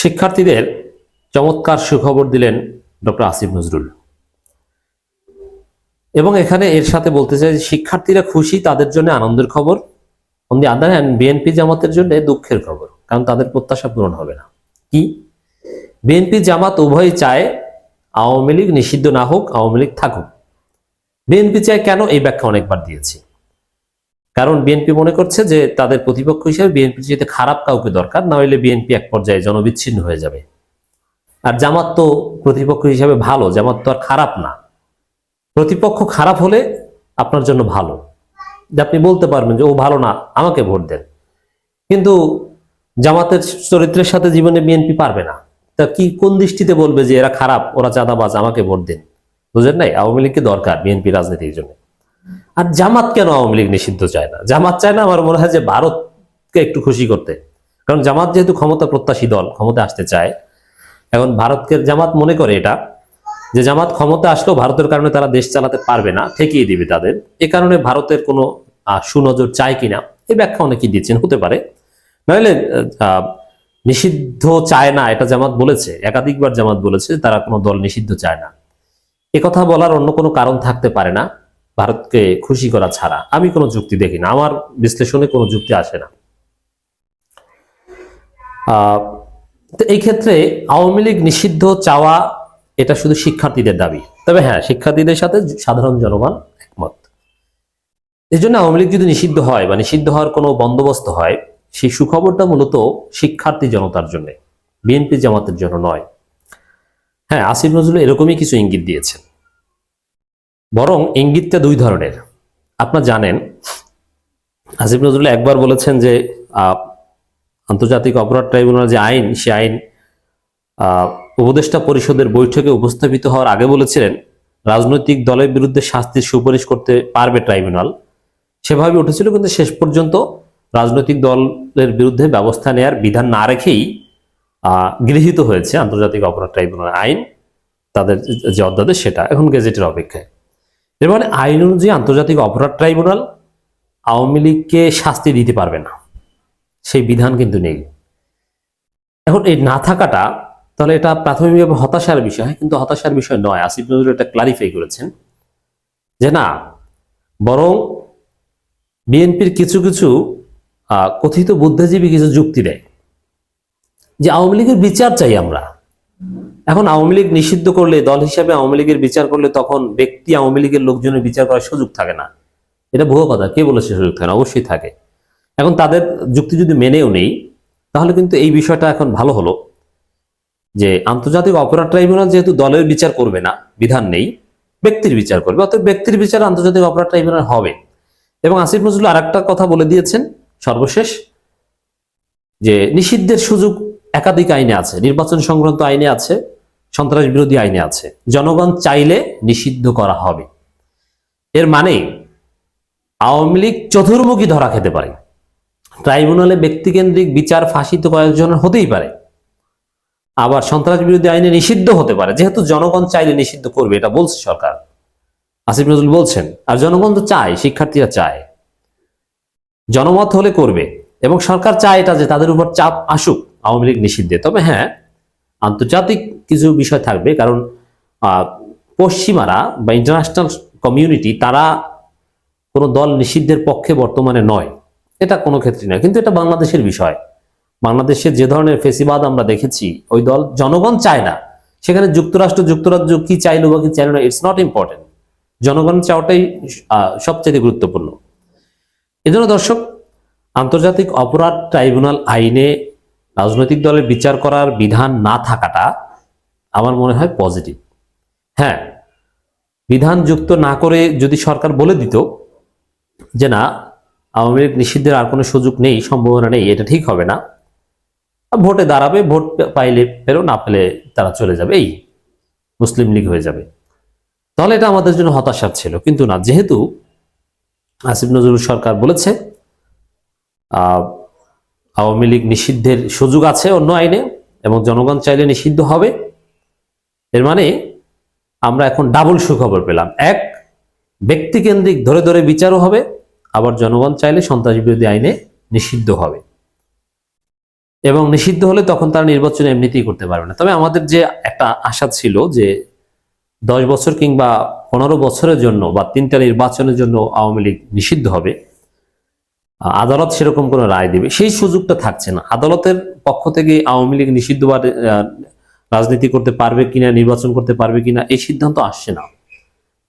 শিক্ষার্থীদের চমৎকার সুখবর দিলেন ডক্টর আসিফ নজরুল। এবং এখানে এর সাথে বলতে চাই শিক্ষার্থীরা খুশি, তাদের জন্য আনন্দের খবর। On the other hand BNP জামাতের জন্য দুঃখের খবর, কারণ তাদের প্রত্যাশা পূরণ হবে না। কি? বিএনপি জামাত উভয়ই চায় আওয়ামী লীগ নিষিদ্ধ না হোক, আওয়ামী লীগ থাকুক। বিএনপি চায় কেন, এই ব্যাখ্যা অনেকবার দিয়েছি। কারণ বিএনপি মনে করছে যে তাদের প্রতিপক্ষ হিসেবে বিএনপির চাইতে খারাপ কাউকে দরকার, না হলে বিএনপি এক পর্যায়ে জনবিচ্ছিন্ন হয়ে যাবে। আর জামাত তো প্রতিপক্ষ হিসেবে ভালো, জামাত তো আর খারাপ না। প্রতিপক্ষ খারাপ হলে আপনার জন্য ভালো, যে আপনি বলতে পারবেন যে ও ভালো না, আমাকে ভোট দেন। কিন্তু জামাতের চরিত্রের সাথে জীবনে বিএনপি পারবে না। তা কি কোন দৃষ্টিতে বলবে যে এরা খারাপ, ওরা চাঁদাবাজ, আমাকে ভোট দেন? বুঝেন নাই? আওয়ামী লীগকে দরকার বিএনপি রাজনীতির জন্য। আর জামাত কেন আওয়ামী লীগ নিষিদ্ধ চায় না? জামাত চায় না আমার মনে হয় যে ভারতকে একটু খুশি করতে। কারণ জামাত যেহেতু ক্ষমতা প্রত্যাশী দল, ক্ষমতা আসতে চায়। এখন ভারতকে জামাত মনে করে এটা যে জামাত ক্ষমতা আসলেও ভারতের কারণে তারা দেশ চালাতে পারবে না, ঠেকিয়ে দিবে তাদের। এ কারণে ভারতের কোনো সুনজর চায় কিনা, এই ব্যাখ্যা অনেকেই দিচ্ছেন, হতে পারে। নইলে নিষিদ্ধ চায় না এটা জামাত বলেছে, একাধিকবার জামাত বলেছে তারা কোনো দল নিষিদ্ধ চায় না। কথা বলার অন্য কোনো কারণ থাকতে পারে না ভারতকে খুশি করা ছাড়া। আমি কোনো যুক্তি দেখি না, আমার বিশ্লেষণে কোনো যুক্তি আসে না। তো এই ক্ষেত্রে আওয়ামী লীগ নিষিদ্ধ চাওয়া এটা শুধু শিক্ষার্থীদের দাবি। তবে হ্যাঁ, শিক্ষার্থীদের সাথে সাধারণ জনগণ একমত। এই জন্য আওয়ামী লীগ যদি নিষিদ্ধ হয় বা নিষিদ্ধ হওয়ার কোনো বন্দোবস্ত হয়, সেই সুখবরটা মূলত শিক্ষার্থী জনতার জন্য, বিএনপি জামাতের জন্য নয়। হ্যাঁ, আসিফ নজরুল এরকমই কিছু ইঙ্গিত দিয়েছেন, বরং ইঙ্গিতটা দুই ধরনের। আপনারা জানেন আসিফ নজরুল একবার বলেছেন যে আন্তর্জাতিক অপরাধ ট্রাইব্যুনাল যে আইন, সে আইন উপদেষ্টা পরিষদের বৈঠকে উপস্থাপিত হওয়ার আগে বলেছিলেন রাজনৈতিক দলের বিরুদ্ধে শাস্তির সুপারিশ করতে পারবে ট্রাইব্যুনাল। সেভাবে উঠেছিল, কিন্তু শেষ পর্যন্ত রাজনৈতিক দলের বিরুদ্ধে ব্যবস্থা নেয়ার বিধান না রেখেই গৃহীত হয়েছে আন্তর্জাতিক অপরাধ ট্রাইব্যুনাল আইন, তাদের যে অধ্যাদেশ সেটা এখন গেজেটের অপেক্ষায়। এর মানে আইন অনুযায়ী আন্তর্জাতিক অপরাধ ট্রাইব্যুনাল আওয়ামী লীগকে শাস্তি দিতে পারবে না, সেই বিধান কিন্তু নেই। এখন এই না থাকাটা, তাহলে এটা প্রাথমিকভাবে হতাশার বিষয়, কিন্তু হতাশার বিষয় নয়। আসিফ নজরুল এটা ক্লারিফাই করেছেন যে না, বরং বিএনপির কিছু কিছু কথিত বুদ্ধিজীবী কিছু যুক্তি দেয় যে আওয়ামী লীগের বিচার চাই আমরা। এখন আওয়ামী লীগ নিষিদ্ধ করলে, দল হিসাবে আওয়ামী লীগের বিচার করলে, তখন ব্যক্তি আওয়ামী লীগের লোকজনের বিচার করার সুযোগ থাকে না। এটা ভুয়ো কথা। কে বলেছে সুযোগ থাকে না? অবশ্যই থাকে। এখন তাদের যুক্তি যদি মেনেও নেই, তাহলে কিন্তু এই বিষয়টা এখন ভালো হলো যে আন্তর্জাতিক অপরাধ ট্রাইব্যুনাল যেহেতু দলের বিচার করবে না, বিধান নেই, ব্যক্তির বিচার করবে, অর্থাৎ ব্যক্তির বিচার আন্তর্জাতিক অপরাধ ট্রাইব্যুনাল হবে। এবং আসিফ নজরুল আর একটা কথা বলে দিয়েছেন সর্বশেষ, যে নিষিদ্ধের সুযোগ একাধিক আইনে আছে, নির্বাচন সংক্রান্ত আইনে আছে, সন্ত্রাস বিরোধী আইনে আছে। জনগণ চাইলে নিষিদ্ধ করা হবে। এর মানে আওয়ামী লীগ চতুর্মুখী ধরা খেতে পারে। ট্রাইব্যুনালে ব্যক্তিকেন্দ্রিক বিচার, ফাঁসি তো কয়েকজনের হতেই পারে, আবার সন্ত্রাস বিরোধী আইনে নিষিদ্ধ হতে পারে, যেহেতু জনগণ চাইলে নিষিদ্ধ করবে, এটা বলছে সরকার, আসিফ নজরুল বলছেন। আর জনগণ তো চায়, শিক্ষার্থীরা চায়, জনমত হলে করবে। এবং সরকার চায় এটা, যে তাদের উপর চাপ আসুক আওয়ামী লীগ নিষিদ্ধে। তবে হ্যাঁ, আন্তর্জাতিক কিছু বিষয় থাকবে, কারণ পশ্চিমারা বা ইন্টারন্যাশনাল কমিউনিটি তারা কোনো দল নিষিদ্ধের পক্ষে বর্তমানে নয়, এটা কোনো ক্ষেত্রে নয়। কিন্তু এটা বাংলাদেশের বিষয়। বাংলাদেশের যে ধরনের ফেসিবাদ আমরা দেখেছি, ওই দল জনগণ চায় না। সেখানে যুক্তরাজ্য কি চাইলো বা কি চাইলো না, ইটস নট ইম্পর্টেন্ট। জনগণ চাওয়াটাই সবচেয়ে গুরুত্বপূর্ণ। এজন্য দর্শক, আন্তর্জাতিক অপরাধ ট্রাইব্যুনাল আইনে রাজনৈতিক দলের বিচার করার বিধান না থাকাটা আমার মনে হয় পজিটিভ। হ্যাঁ, বিধান যুক্ত না করে যদি সরকার বলে দিত যে না, আওয়ামী লীগ নিষিদ্ধের আর কোনো সুযোগ নেই, সম্ভাবনা নেই, এটা ঠিক হবে না, ভোটে দাঁড়াবে, ভোট পাইলে পেলো, না পেলে তারা চলে যাবে, এই মুসলিম লীগ হয়ে যাবে, তাহলে এটা আমাদের জন্য হতাশার ছিল। কিন্তু না, যেহেতু আসিফ নজরুল সরকার বলেছে আওয়ামী লীগ নিষিদ্ধের সুযোগ আছে অন্য আইনে, এবং জনগণ চাইলে নিষিদ্ধ হবে, এর মানে আমরা এখন ডাবল সুখবর পেলাম। এক, ব্যক্তিকেন্দ্রিক ধরে ধরে বিচারও হবে, আবার জনগণ চাইলে সন্ত্রাস বিরোধী আইনে নিষিদ্ধ হবে। এবং নিষিদ্ধ হলে তখন তারা নির্বাচন এমনিতেই করতে পারবে না। তবে আমাদের যে একটা আশা ছিল যে 10 বছর কিংবা 15 বছরের জন্য বা 3টা নির্বাচনের জন্য আওয়ামী লীগ নিষিদ্ধ হবে, আদালত সেরকম কোনো রায় দিবে, সেই সুযোগটা থাকছে না। আদালতের পক্ষ থেকে আওয়ামী লীগ নিষিদ্ধ বা রাজনীতি করতে পারবে কিনা, নির্বাচন করতে পারবে কিনা, এই সিদ্ধান্ত আসছে না।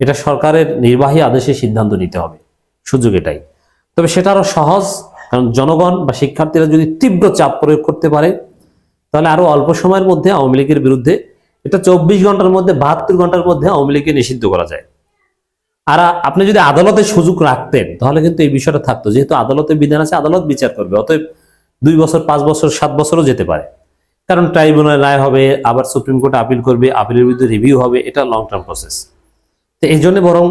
এটা সরকারের নির্বাহী আদেশে সিদ্ধান্ত নিতে হবে, সুযোগ এটাই। তবে সেটা আরো সহজ, কারণ জনগণ বা শিক্ষার্থীরা যদি তীব্র চাপ প্রয়োগ করতে পারে, তাহলে আরো অল্প সময়ের মধ্যে আওয়ামী লীগের বিরুদ্ধে, এটা 24 ঘন্টার মধ্যে 72 ঘন্টার মধ্যে আওয়ামী লীগকে নিষিদ্ধ করা যায়। আর আপনি যদি আদালতের সুযোগ রাখতেন তাহলে কিন্তু এই বিষয়টা থাকতো, যেহেতু আদালতের বিধান আছে, আদালত বিচার করবে, অতএব 2 বছর 5 বছর 7 বছরও যেতে পারে, কারণ ট্রাইব্যুনাল রায় হবে, আবার সুপ্রিম কোর্ট আপিল করবে, আপিলের বিরুদ্ধে রিভিউ হবে, এটা লং টার্ম প্রসেস। তো এই জন্য বরং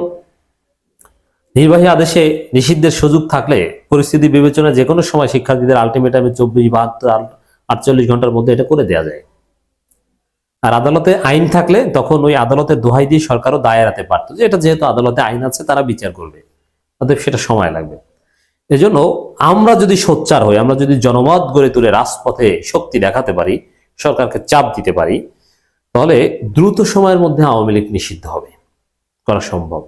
নির্বাহী আদেশে নিষিদ্ধের সুযোগ থাকলে পরিস্থিতি বিবেচনায় যে কোনো সময় শিক্ষার্থীদের আলটিমেটামে 24, 72, 48 ঘন্টার মধ্যে এটা করে দেওয়া যায়। আর আদালতে আইন থাকলে তখন ওই আদালতের দোহাই দিয়ে সরকারও দায় এড়াতে পারতো, যে এটা যেহেতু আদালতে আইন আছে, তারা বিচার করবে, অতএব সেটা সময় লাগবে। এজন্য আমরা যদি সোচ্চার হই, আমরা যদি জনমত গড়ে তুলে রাজপথে শক্তি দেখাতে পারি, সরকারকে চাপ দিতে পারি, তাহলে দ্রুত সময়ের মধ্যে আওয়ামী লীগ নিষিদ্ধ হবে, করা সম্ভব।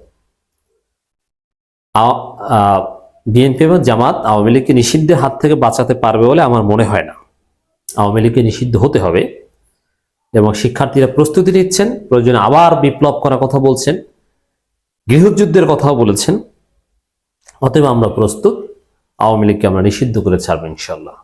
বিএনপি এবং জামাত আওয়ামী লীগকে নিষিদ্ধের হাত থেকে বাঁচাতে পারবে বলে আমার মনে হয় না। আওয়ামী লীগকে নিষিদ্ধ হতে হবে, এবং শিক্ষার্থীরা প্রস্তুতি নিচ্ছেন, প্রয়োজনে আবার বিপ্লব করার কথা বলছেন, গৃহযুদ্ধের কথাও বলেছেন। অতএব আমরা প্রস্তুত, আওয়ামী লীগকে আমরা নিষিদ্ধ করে ছাড়বো ইনশাল্লাহ।